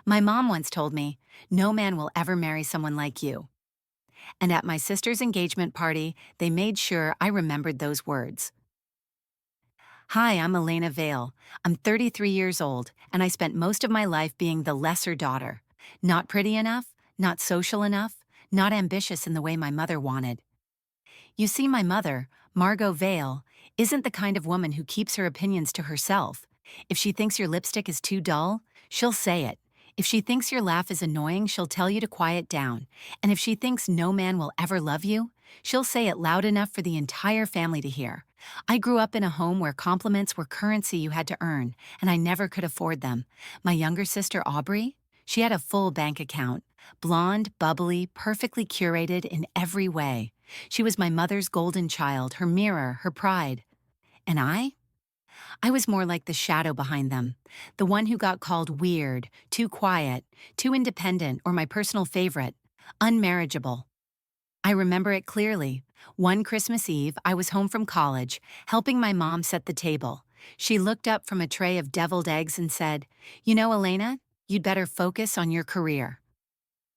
My mom once told me, "No man will ever marry someone like you." And at my sister's engagement party, they made sure I remembered those words. Hi, I'm Elena Vale. I'm 33 years old, and I spent most of my life being the lesser daughter. Not pretty enough, not social enough, not ambitious in the way my mother wanted. You see, my mother, Margot Vale, isn't the kind of woman who keeps her opinions to herself. If she thinks your lipstick is too dull, she'll say it. If she thinks your laugh is annoying, she'll tell you to quiet down. And if she thinks no man will ever love you, she'll say it loud enough for the entire family to hear. I grew up in a home where compliments were currency you had to earn, and I never could afford them. My younger sister, Aubrey, she had a full bank account. Blonde, bubbly, perfectly curated in every way. She was my mother's golden child, her mirror, her pride. And I was more like the shadow behind them, the one who got called weird, too quiet, too independent, or my personal favorite, unmarriageable. I remember it clearly. One Christmas Eve, I was home from college, helping my mom set the table. She looked up from a tray of deviled eggs and said, "You know, Elena, you'd better focus on your career.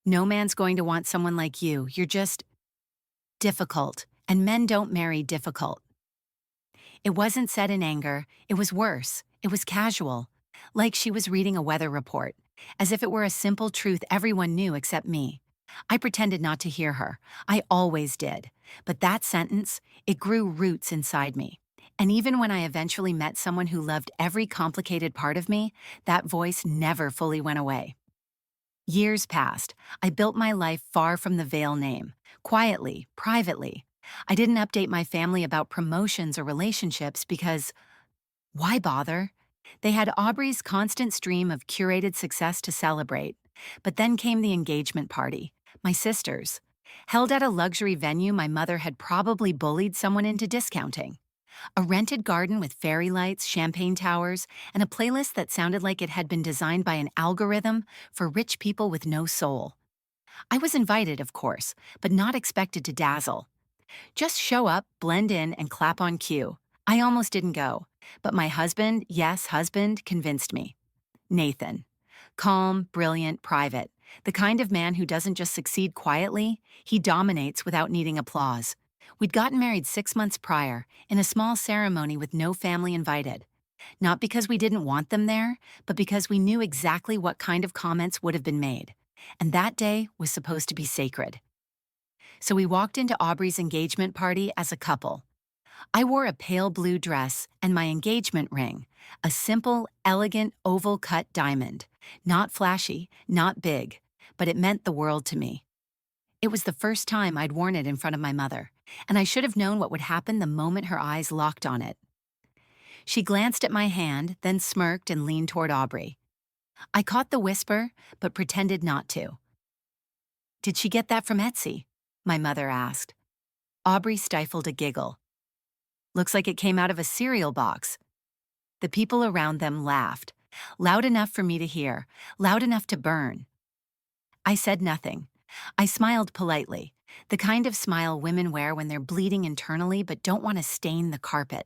No man's going to want someone like you. You're just difficult, and men don't marry difficult." It wasn't said in anger, it was worse. It was casual, like she was reading a weather report, as if it were a simple truth everyone knew except me. I pretended not to hear her. I always did. But that sentence, it grew roots inside me. And even when I eventually met someone who loved every complicated part of me, that voice never fully went away. Years passed. I built my life far from the Vale name, quietly, privately. I didn't update my family about promotions or relationships because, why bother? They had Aubrey's constant stream of curated success to celebrate. But then came the engagement party, my sister's. Held at a luxury venue my mother had probably bullied someone into discounting. A rented garden with fairy lights, champagne towers, and a playlist that sounded like it had been designed by an algorithm for rich people with no soul. I was invited, of course, but not expected to dazzle. Just show up, blend in, and clap on cue. I almost didn't go, but my husband, yes, husband, convinced me. Nathan. Calm, brilliant, private. The kind of man who doesn't just succeed quietly, he dominates without needing applause. We'd gotten married 6 months prior, in a small ceremony with no family invited. Not because we didn't want them there, but because we knew exactly what kind of comments would have been made. And that day was supposed to be sacred. So we walked into Aubrey's engagement party as a couple. I wore a pale blue dress and my engagement ring, a simple, elegant, oval-cut diamond. Not flashy, not big, but it meant the world to me. It was the first time I'd worn it in front of my mother, and I should have known what would happen the moment her eyes locked on it. She glanced at my hand, then smirked and leaned toward Aubrey. I caught the whisper, but pretended not to. "Did she get that from Etsy?" my mother asked. Aubrey stifled a giggle. "Looks like it came out of a cereal box." The people around them laughed, loud enough for me to hear, loud enough to burn. I said nothing. I smiled politely, the kind of smile women wear when they're bleeding internally but don't want to stain the carpet.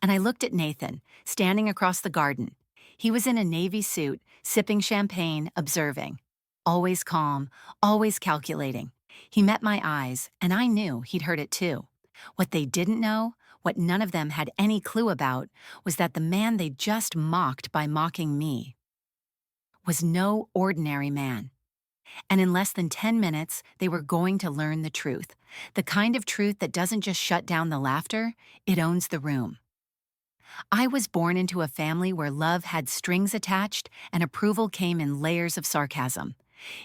And I looked at Nathan, standing across the garden. He was in a navy suit, sipping champagne, observing. Always calm, always calculating. He met my eyes, and I knew he'd heard it too. What they didn't know, what none of them had any clue about, was that the man they just mocked by mocking me was no ordinary man. And in less than 10 minutes, they were going to learn the truth. The kind of truth that doesn't just shut down the laughter, it owns the room. I was born into a family where love had strings attached and approval came in layers of sarcasm.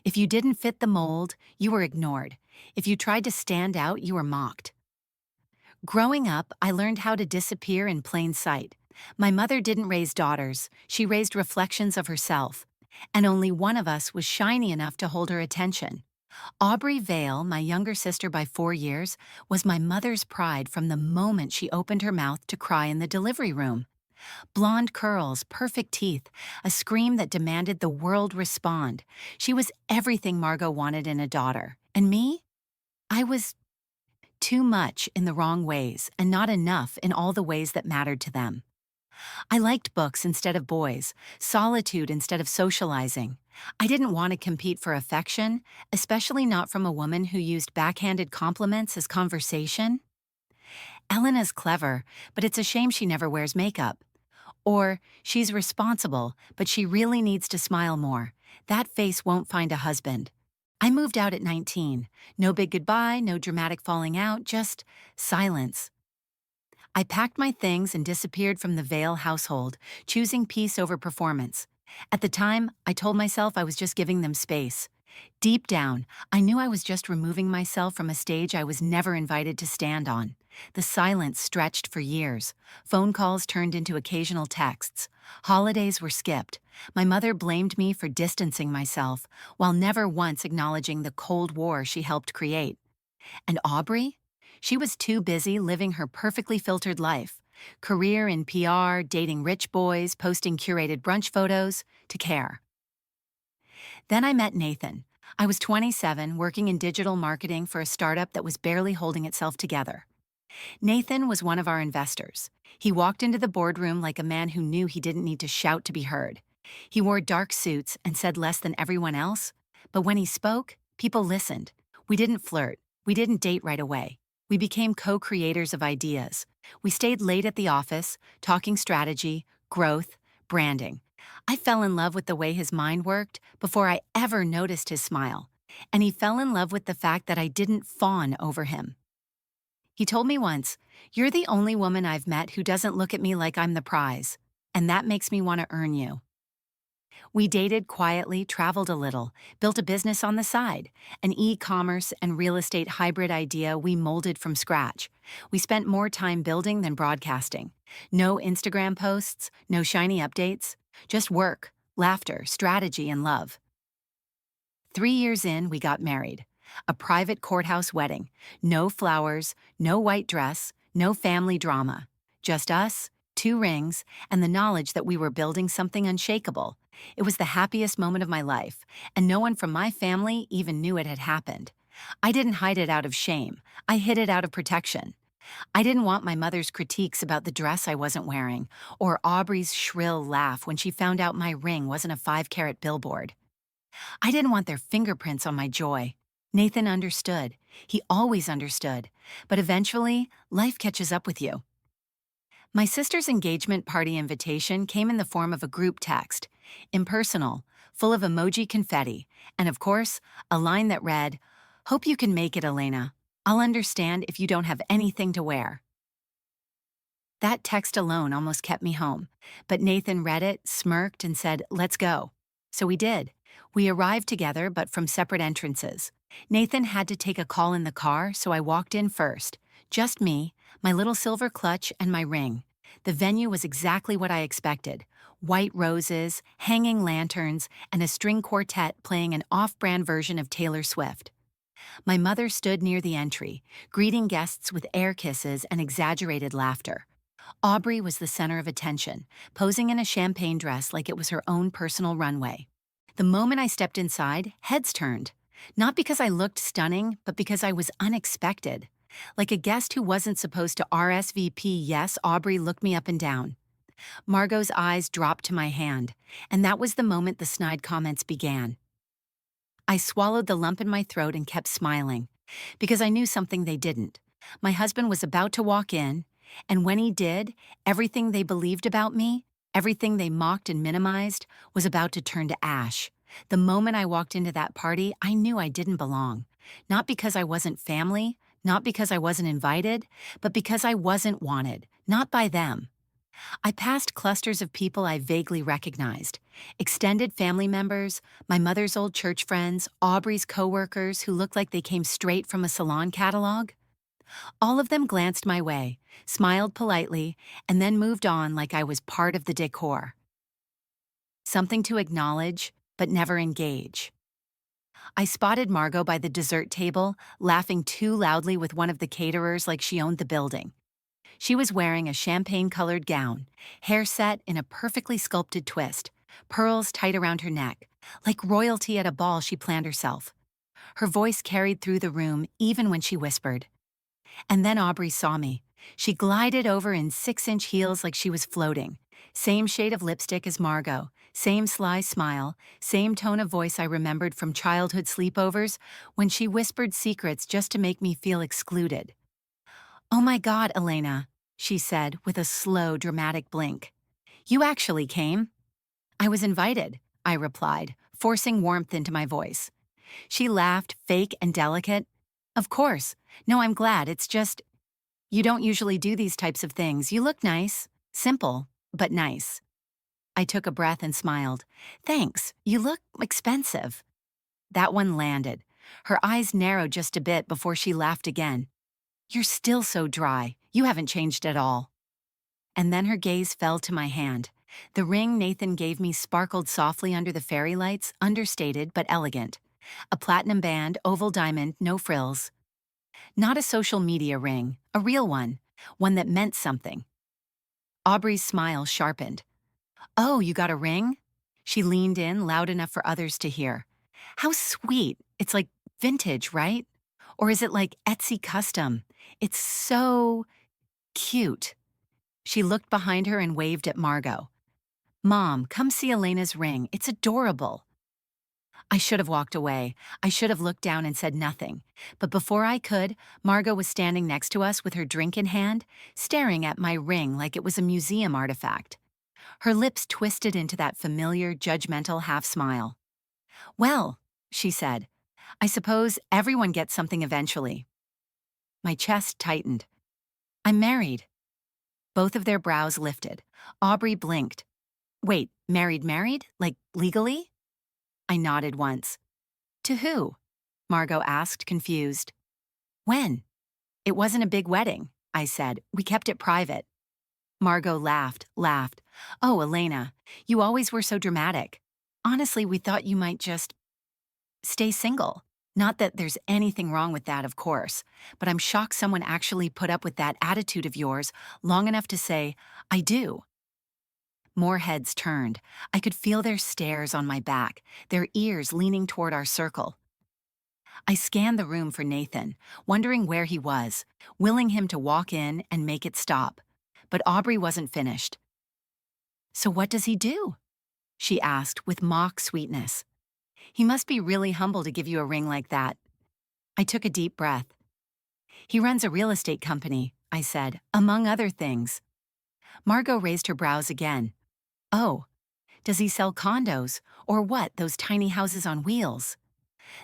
If you didn't fit the mold, you were ignored. If you tried to stand out, you were mocked. Growing up, I learned how to disappear in plain sight. My mother didn't raise daughters, she raised reflections of herself. And only one of us was shiny enough to hold her attention. Aubrey Vale, my younger sister by 4 years, was my mother's pride from the moment she opened her mouth to cry in the delivery room. Blonde curls, perfect teeth, a scream that demanded the world respond. She was everything Margot wanted in a daughter. And me? I was too much in the wrong ways and not enough in all the ways that mattered to them. I liked books instead of boys, solitude instead of socializing. I didn't want to compete for affection, especially not from a woman who used backhanded compliments as conversation. Elena's clever, but it's a shame she never wears makeup. Or, she's responsible, but she really needs to smile more. That face won't find a husband. I moved out at 19. No big goodbye, no dramatic falling out, just silence. I packed my things and disappeared from the Vale household, choosing peace over performance. At the time, I told myself I was just giving them space. Deep down, I knew I was just removing myself from a stage I was never invited to stand on. The silence stretched for years. Phone calls turned into occasional texts. Holidays were skipped. My mother blamed me for distancing myself, while never once acknowledging the Cold War she helped create. And Aubrey? She was too busy living her perfectly filtered life. Career in PR, dating rich boys, posting curated brunch photos, to care. Then I met Nathan. I was 27, working in digital marketing for a startup that was barely holding itself together. Nathan was one of our investors. He walked into the boardroom like a man who knew he didn't need to shout to be heard. He wore dark suits and said less than everyone else, but when he spoke, people listened. We didn't flirt. We didn't date right away. We became co-creators of ideas. We stayed late at the office, talking strategy, growth, branding. I fell in love with the way his mind worked before I ever noticed his smile. And he fell in love with the fact that I didn't fawn over him. He told me once, "You're the only woman I've met who doesn't look at me like I'm the prize, and that makes me want to earn you." We dated quietly, traveled a little, built a business on the side, an e-commerce and real estate hybrid idea we molded from scratch. We spent more time building than broadcasting. No Instagram posts, no shiny updates, just work, laughter, strategy, and love. 3 years in, we got married. A private courthouse wedding. No flowers, no white dress, no family drama. Just us, 2 rings, and the knowledge that we were building something unshakable. It was the happiest moment of my life, and no one from my family even knew it had happened. I didn't hide it out of shame. I hid it out of protection. I didn't want my mother's critiques about the dress I wasn't wearing, or Aubrey's shrill laugh when she found out my ring wasn't a 5-carat billboard. I didn't want their fingerprints on my joy. Nathan understood. He always understood. But eventually, life catches up with you. My sister's engagement party invitation came in the form of a group text, impersonal, full of emoji confetti, and of course, a line that read, "Hope you can make it, Elena. I'll understand if you don't have anything to wear." That text alone almost kept me home, but Nathan read it, smirked, and said, "Let's go." So we did. We arrived together, but from separate entrances. Nathan had to take a call in the car, so I walked in first. Just me, my little silver clutch, and my ring. The venue was exactly what I expected. White roses, hanging lanterns, and a string quartet playing an off-brand version of Taylor Swift. My mother stood near the entry, greeting guests with air kisses and exaggerated laughter. Aubrey was the center of attention, posing in a champagne dress like it was her own personal runway. The moment I stepped inside, heads turned. Not because I looked stunning, but because I was unexpected. Like a guest who wasn't supposed to RSVP, yes, Aubrey looked me up and down. Margot's eyes dropped to my hand, and that was the moment the snide comments began. I swallowed the lump in my throat and kept smiling, because I knew something they didn't. My husband was about to walk in, and when he did, everything they believed about me, everything they mocked and minimized, was about to turn to ash. The moment I walked into that party, I knew I didn't belong. Not because I wasn't family, not because I wasn't invited, but because I wasn't wanted, not by them. I passed clusters of people I vaguely recognized. Extended family members, my mother's old church friends, Aubrey's coworkers who looked like they came straight from a salon catalog. All of them glanced my way, smiled politely, and then moved on like I was part of the decor. Something to acknowledge, but never engage. I spotted Margot by the dessert table, laughing too loudly with one of the caterers like she owned the building. She was wearing a champagne-colored gown, hair set in a perfectly sculpted twist, pearls tight around her neck, like royalty at a ball she planned herself. Her voice carried through the room even when she whispered. And then Aubrey saw me. She glided over in 6-inch heels like she was floating. Same shade of lipstick as Margot, Same sly smile, same tone of voice I remembered from childhood sleepovers when she whispered secrets just to make me feel excluded. "Oh my God, Elena," she said with a slow, dramatic blink. "You actually came?" "I was invited," I replied, forcing warmth into my voice. She laughed, fake and delicate. "Of course. No, I'm glad. It's just, you don't usually do these types of things. You look nice. Simple, but nice." I took a breath and smiled. "Thanks. You look expensive." That one landed. Her eyes narrowed just a bit before she laughed again. "You're still so dry. You haven't changed at all." And then her gaze fell to my hand. The ring Nathan gave me sparkled softly under the fairy lights, understated but elegant. A platinum band, oval diamond, no frills. Not a social media ring, a real one that meant something. Aubrey's smile sharpened. "Oh, you got a ring?" She leaned in loud enough for others to hear. "How sweet. It's like vintage, right? Or is it like Etsy custom? It's so cute." She looked behind her and waved at Margot. "Mom, come see Elena's ring. It's adorable." I should have walked away. I should have looked down and said nothing. But before I could, Margot was standing next to us with her drink in hand, staring at my ring like it was a museum artifact. Her lips twisted into that familiar, judgmental half-smile. "Well," she said, "I suppose everyone gets something eventually." My chest tightened. "I'm married." Both of their brows lifted. Aubrey blinked. "Wait, married? Like legally?" I nodded once. "To who?" Margot asked, confused. "When?" "It wasn't a big wedding," I said. "We kept it private." Margot laughed. "Oh, Elena, you always were so dramatic. Honestly, we thought you might just stay single. Not that there's anything wrong with that, of course, but I'm shocked someone actually put up with that attitude of yours long enough to say, 'I do.'" More heads turned. I could feel their stares on my back, their ears leaning toward our circle. I scanned the room for Nathan, wondering where he was, willing him to walk in and make it stop. But Aubrey wasn't finished. "So what does he do?" she asked with mock sweetness. "He must be really humble to give you a ring like that." I took a deep breath. "He runs a real estate company," I said, "among other things." Margot raised her brows again. "Oh, does he sell condos, or what, those tiny houses on wheels?"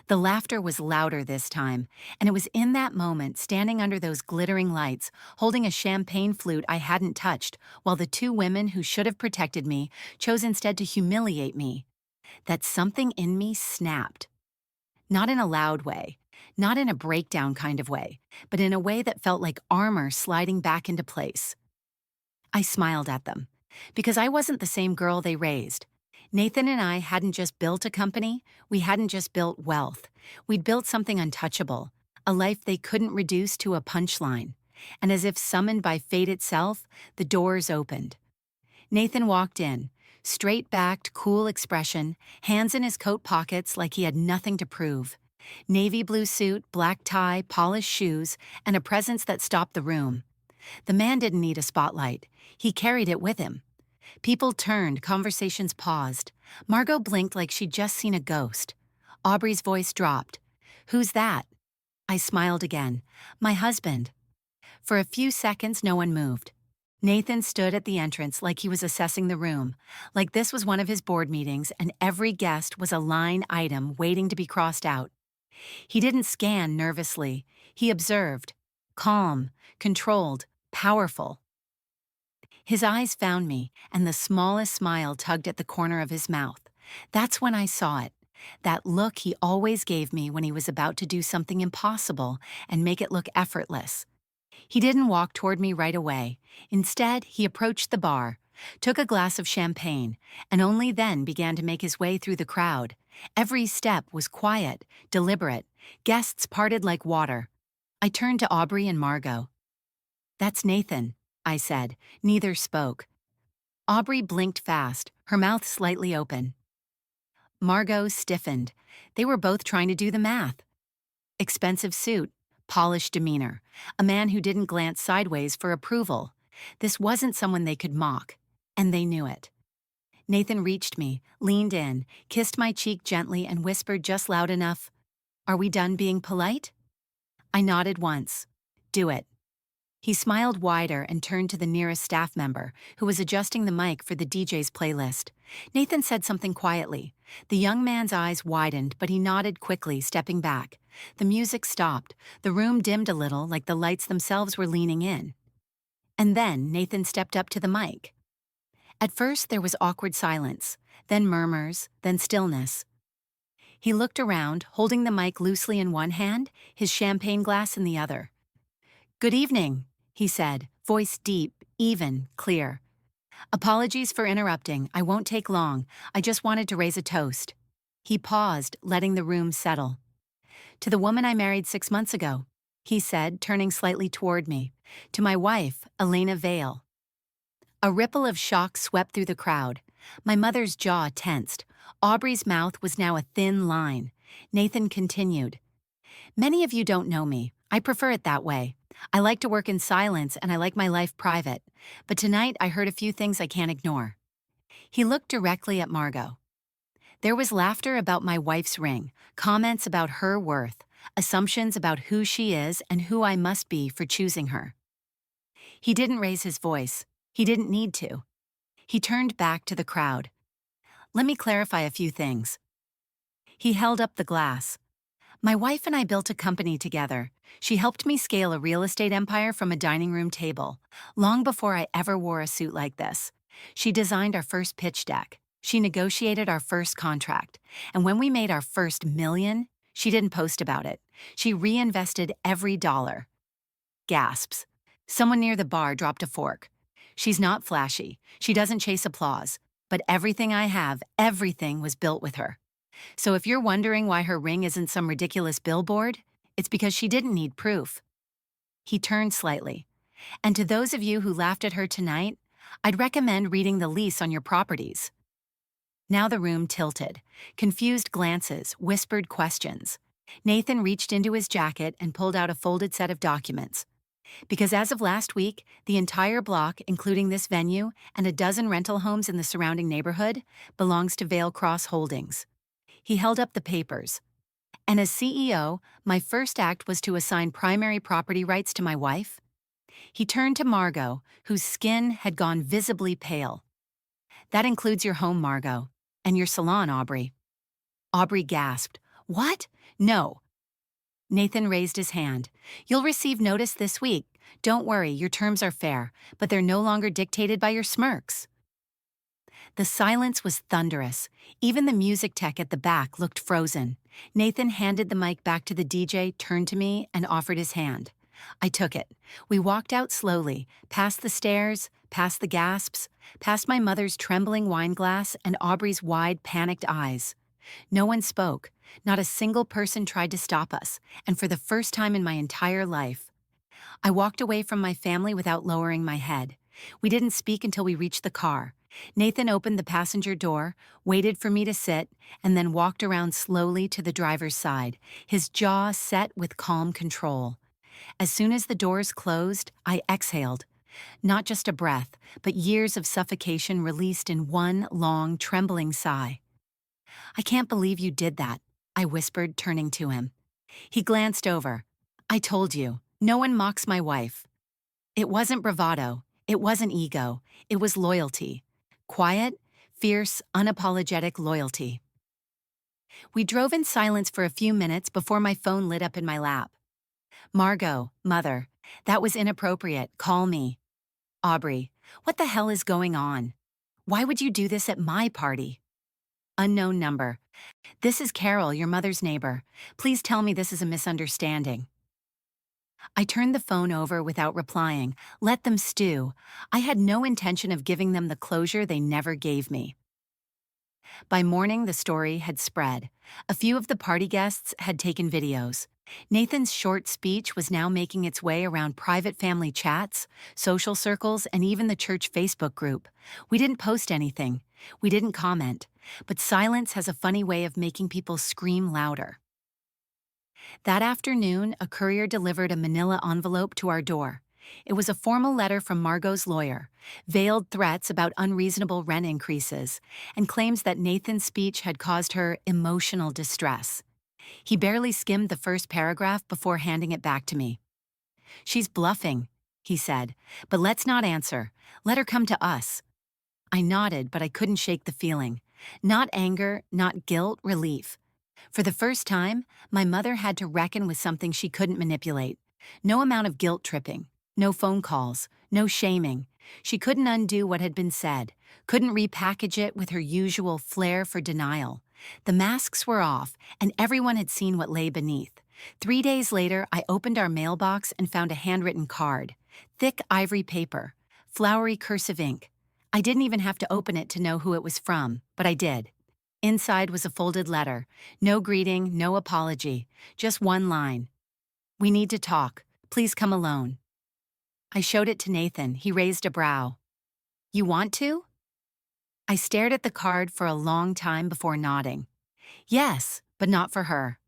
The laughter was louder this time, and it was in that moment, standing under those glittering lights, holding a champagne flute I hadn't touched, while the two women who should have protected me chose instead to humiliate me, that something in me snapped. Not in a loud way, not in a breakdown kind of way, but in a way that felt like armor sliding back into place. I smiled at them, because I wasn't the same girl they raised. Nathan and I hadn't just built a company, we hadn't just built wealth. We'd built something untouchable, a life they couldn't reduce to a punchline. And as if summoned by fate itself, the doors opened. Nathan walked in, straight-backed, cool expression, hands in his coat pockets like he had nothing to prove. Navy blue suit, black tie, polished shoes, and a presence that stopped the room. The man didn't need a spotlight. He carried it with him. People turned, conversations paused. Margot blinked like she'd just seen a ghost. Aubrey's voice dropped. "Who's that?" I smiled again. "My husband." For a few seconds, no one moved. Nathan stood at the entrance like he was assessing the room, like this was one of his board meetings and every guest was a line item waiting to be crossed out. He didn't scan nervously. He observed. Calm, controlled, powerful. His eyes found me, and the smallest smile tugged at the corner of his mouth. That's when I saw it. That look he always gave me when he was about to do something impossible and make it look effortless. He didn't walk toward me right away. Instead, he approached the bar, took a glass of champagne, and only then began to make his way through the crowd. Every step was quiet, deliberate. Guests parted like water. I turned to Aubrey and Margot. "That's Nathan," I said. Neither spoke. Aubrey blinked fast, her mouth slightly open. Margot stiffened. They were both trying to do the math. Expensive suit, polished demeanor, a man who didn't glance sideways for approval. This wasn't someone they could mock, and they knew it. Nathan reached me, leaned in, kissed my cheek gently, and whispered just loud enough, "Are we done being polite?" I nodded once. "Do it." He smiled wider and turned to the nearest staff member, who was adjusting the mic for the DJ's playlist. Nathan said something quietly. The young man's eyes widened, but he nodded quickly, stepping back. The music stopped. The room dimmed a little, like the lights themselves were leaning in. And then Nathan stepped up to the mic. At first, there was awkward silence, then murmurs, then stillness. He looked around, holding the mic loosely in one hand, his champagne glass in the other. "Good evening," he said, voice deep, even, clear. "Apologies for interrupting. I won't take long. I just wanted to raise a toast." He paused, letting the room settle. "To the woman I married 6 months ago," he said, turning slightly toward me. "To my wife, Unveil." A ripple of shock swept through the crowd. My mother's jaw tensed. Aubrey's mouth was now a thin line. Nathan continued. "Many of you don't know me. I prefer it that way. I like to work in silence and I like my life private. But tonight I heard a few things I can't ignore." He looked directly at Margot. There was laughter about my wife's ring, comments about her worth, assumptions about who she is and who I must be for choosing her. He didn't raise his voice. He didn't need to. He turned back to the crowd. "Let me clarify a few things." He held up the glass. "My wife and I built a company together. She helped me scale a real estate empire from a dining room table, long before I ever wore a suit like this. She designed our first pitch deck. She negotiated our first contract. And when we made our first million, she didn't post about it. She reinvested every dollar." Gasps. Someone near the bar dropped a fork. "She's not flashy. She doesn't chase applause. But everything I have, everything was built with her. So if you're wondering why her ring isn't some ridiculous billboard, it's because she didn't need proof." He turned slightly. "And to those of you who laughed at her tonight, I'd recommend reading the lease on your properties." Now the room tilted. Confused glances, whispered questions. Nathan reached into his jacket and pulled out a folded set of documents. "Because as of last week, the entire block, including this venue and a dozen rental homes in the surrounding neighborhood, belongs to Vale Cross Holdings." He held up the papers. "And as CEO, my first act was to assign primary property rights to my wife." He turned to Margot, whose skin had gone visibly pale. "That includes your home, Margot, and your salon, Aubrey." Aubrey gasped. "What? No." Nathan raised his hand. "You'll receive notice this week. Don't worry, your terms are fair, but they're no longer dictated by your smirks." The silence was thunderous. Even the music tech at the back looked frozen. Nathan handed the mic back to the DJ, turned to me, and offered his hand. I took it. We walked out slowly, past the stairs, past the gasps, past my mother's trembling wine glass and Aubrey's wide, panicked eyes. No one spoke. Not a single person tried to stop us, and for the first time in my entire life, I walked away from my family without lowering my head. We didn't speak until we reached the car. Nathan opened the passenger door, waited for me to sit, and then walked around slowly to the driver's side, his jaw set with calm control. As soon as the doors closed, I exhaled. Not just a breath, but years of suffocation released in one long, trembling sigh. "I can't believe you did that," I whispered, turning to him. He glanced over. "I told you, no one mocks my wife." It wasn't bravado. It wasn't ego. It was loyalty. Quiet, fierce, unapologetic loyalty. We drove in silence for a few minutes before my phone lit up in my lap. "Margot, mother, that was inappropriate. Call me." "Aubrey, what the hell is going on? Why would you do this at my party?" Unknown number. "This is Carol, your mother's neighbor. Please tell me this is a misunderstanding." I turned the phone over without replying. Let them stew. I had no intention of giving them the closure they never gave me. By morning, the story had spread. A few of the party guests had taken videos. Nathan's short speech was now making its way around private family chats, social circles, and even the church Facebook group. We didn't post anything. We didn't comment. But silence has a funny way of making people scream louder. That afternoon, a courier delivered a manila envelope to our door. It was a formal letter from Margot's lawyer, veiled threats about unreasonable rent increases, and claims that Nathan's speech had caused her emotional distress. He barely skimmed the first paragraph before handing it back to me. "She's bluffing," he said, "but let's not answer. Let her come to us." I nodded, but I couldn't shake the feeling. Not anger, not guilt, relief. For the first time, my mother had to reckon with something she couldn't manipulate. No amount of guilt tripping, no phone calls, no shaming. She couldn't undo what had been said, couldn't repackage it with her usual flair for denial. The masks were off, and everyone had seen what lay beneath. 3 days later, I opened our mailbox and found a handwritten card. Thick ivory paper, flowery cursive ink. I didn't even have to open it to know who it was from, but I did. Inside was a folded letter. No greeting, no apology, just one line. "We need to talk. Please come alone." I showed it to Nathan. He raised a brow. "You want to?" I stared at the card for a long time before nodding. "Yes, but not for her."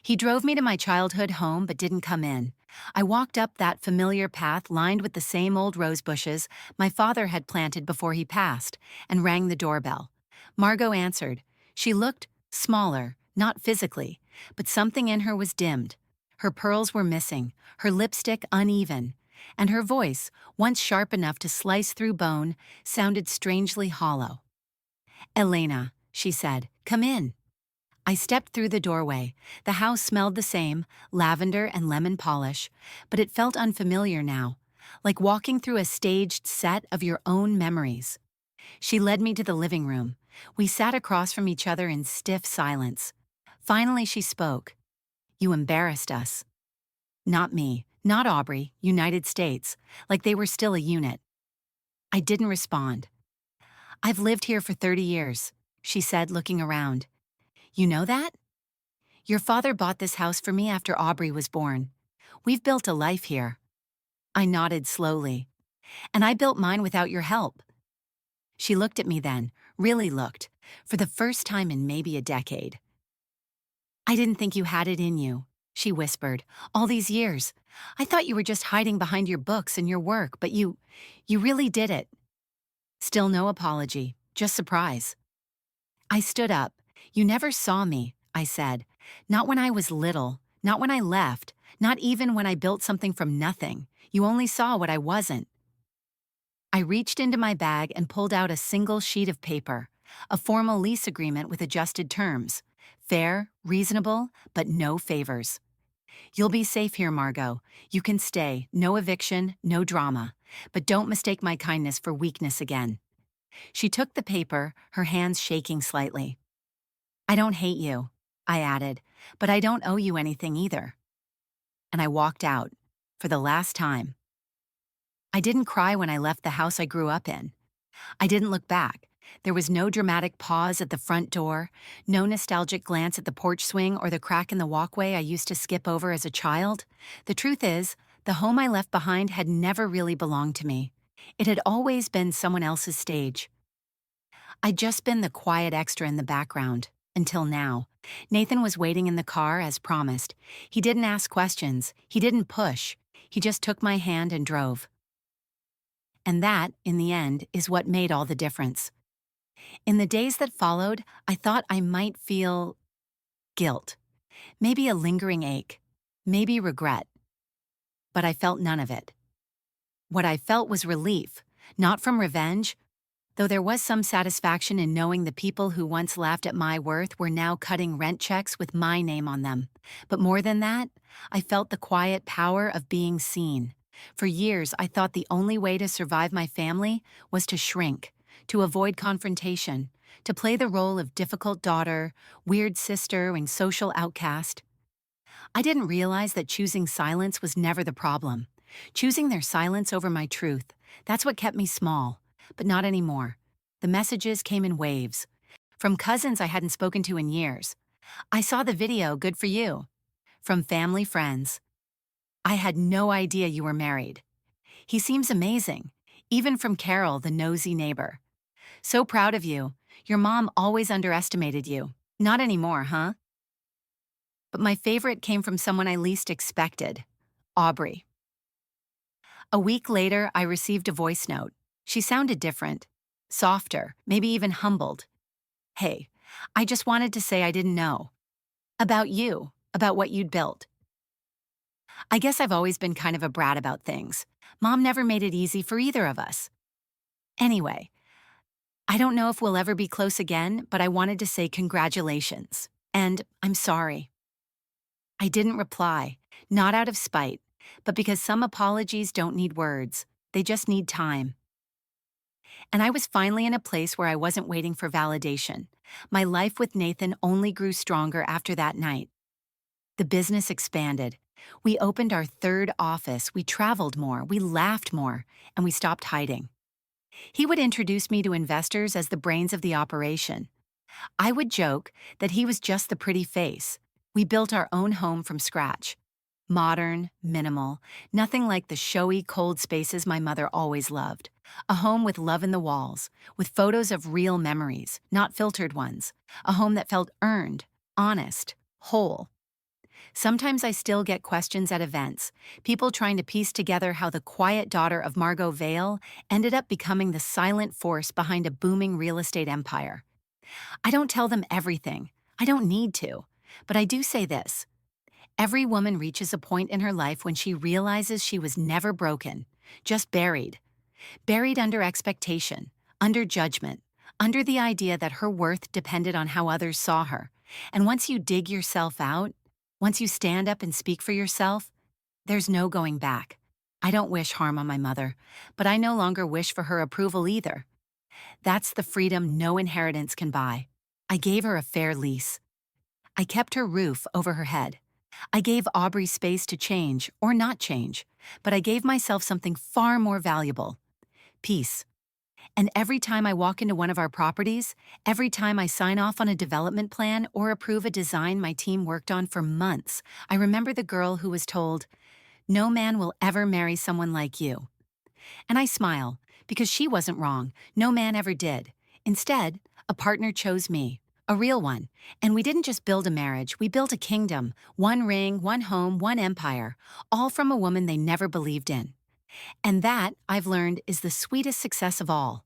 He drove me to my childhood home but didn't come in. I walked up that familiar path lined with the same old rose bushes my father had planted before he passed, and rang the doorbell. Margot answered. She looked smaller, not physically, but something in her was dimmed. Her pearls were missing, her lipstick uneven, and her voice, once sharp enough to slice through bone, sounded strangely hollow. "Elena," she said, "come in." I stepped through the doorway. The house smelled the same, lavender and lemon polish, but it felt unfamiliar now, like walking through a staged set of your own memories. She led me to the living room. We sat across from each other in stiff silence. Finally, she spoke. "You embarrassed us." Not me, not Aubrey, United States, like they were still a unit. I didn't respond. "I've lived here for 30 years, she said, looking around. "You know that? Your father bought this house for me after Aubrey was born. We've built a life here." I nodded slowly. "And I built mine without your help." She looked at me then, really looked, for the first time in maybe a decade. "I didn't think you had it in you," she whispered, "all these years. I thought you were just hiding behind your books and your work, but you really did it." Still no apology, just surprise. I stood up. "You never saw me," I said. "Not when I was little, not when I left, not even when I built something from nothing. You only saw what I wasn't." I reached into my bag and pulled out a single sheet of paper, a formal lease agreement with adjusted terms. Fair, reasonable, but no favors. "You'll be safe here, Margot. You can stay, no eviction, no drama. But don't mistake my kindness for weakness again." She took the paper, her hands shaking slightly. "I don't hate you," I added, "but I don't owe you anything either." And I walked out, for the last time. I didn't cry when I left the house I grew up in. I didn't look back. There was no dramatic pause at the front door, no nostalgic glance at the porch swing or the crack in the walkway I used to skip over as a child. The truth is, the home I left behind had never really belonged to me. It had always been someone else's stage. I'd just been the quiet extra in the background, until now. Nathan was waiting in the car as promised. He didn't ask questions, he didn't push. He just took my hand and drove. And that, in the end, is what made all the difference. In the days that followed, I thought I might feel guilt, maybe a lingering ache, maybe regret. But I felt none of it. What I felt was relief, not from revenge, though there was some satisfaction in knowing the people who once laughed at my worth were now cutting rent checks with my name on them. But more than that, I felt the quiet power of being seen. For years, I thought the only way to survive my family was to shrink, to avoid confrontation, to play the role of difficult daughter, weird sister, and social outcast. I didn't realize that choosing silence was never the problem. Choosing their silence over my truth, that's what kept me small. But not anymore. The messages came in waves. From cousins I hadn't spoken to in years. "I saw the video, good for you." From family friends. "I had no idea you were married. He seems amazing." Even from Carol, the nosy neighbor. "So proud of you. Your mom always underestimated you." Not anymore, huh? But my favorite came from someone I least expected. Aubrey. A week later, I received a voice note. She sounded different, softer, maybe even humbled. Hey, I just wanted to say I didn't know. About you, about what you'd built. I guess I've always been kind of a brat about things. Mom never made it easy for either of us. Anyway, I don't know if we'll ever be close again, but I wanted to say congratulations. And I'm sorry. I didn't reply, not out of spite, but because some apologies don't need words, they just need time. And I was finally in a place where I wasn't waiting for validation. My life with Nathan only grew stronger after that night. The business expanded. We opened our third office, we traveled more, we laughed more, and we stopped hiding. He would introduce me to investors as the brains of the operation. I would joke that he was just the pretty face. We built our own home from scratch. Modern, minimal, nothing like the showy, cold spaces my mother always loved. A home with love in the walls, with photos of real memories, not filtered ones. A home that felt earned, honest, whole. Sometimes I still get questions at events, people trying to piece together how the quiet daughter of Margot Vale ended up becoming the silent force behind a booming real estate empire. I don't tell them everything. I don't need to. But I do say this. Every woman reaches a point in her life when she realizes she was never broken, just buried. Buried under expectation, under judgment, under the idea that her worth depended on how others saw her. And once you dig yourself out, once you stand up and speak for yourself, there's no going back. I don't wish harm on my mother, but I no longer wish for her approval either. That's the freedom no inheritance can buy. I gave her a fair lease. I kept her roof over her head. I gave Aubrey space to change or not change, but I gave myself something far more valuable: peace. And every time I walk into one of our properties, every time I sign off on a development plan or approve a design my team worked on for months, I remember the girl who was told, "No man will ever marry someone like you." And I smile, because she wasn't wrong. No man ever did. Instead, a partner chose me, a real one. And we didn't just build a marriage, we built a kingdom, one ring, one home, one empire, all from a woman they never believed in. And that, I've learned, is the sweetest success of all.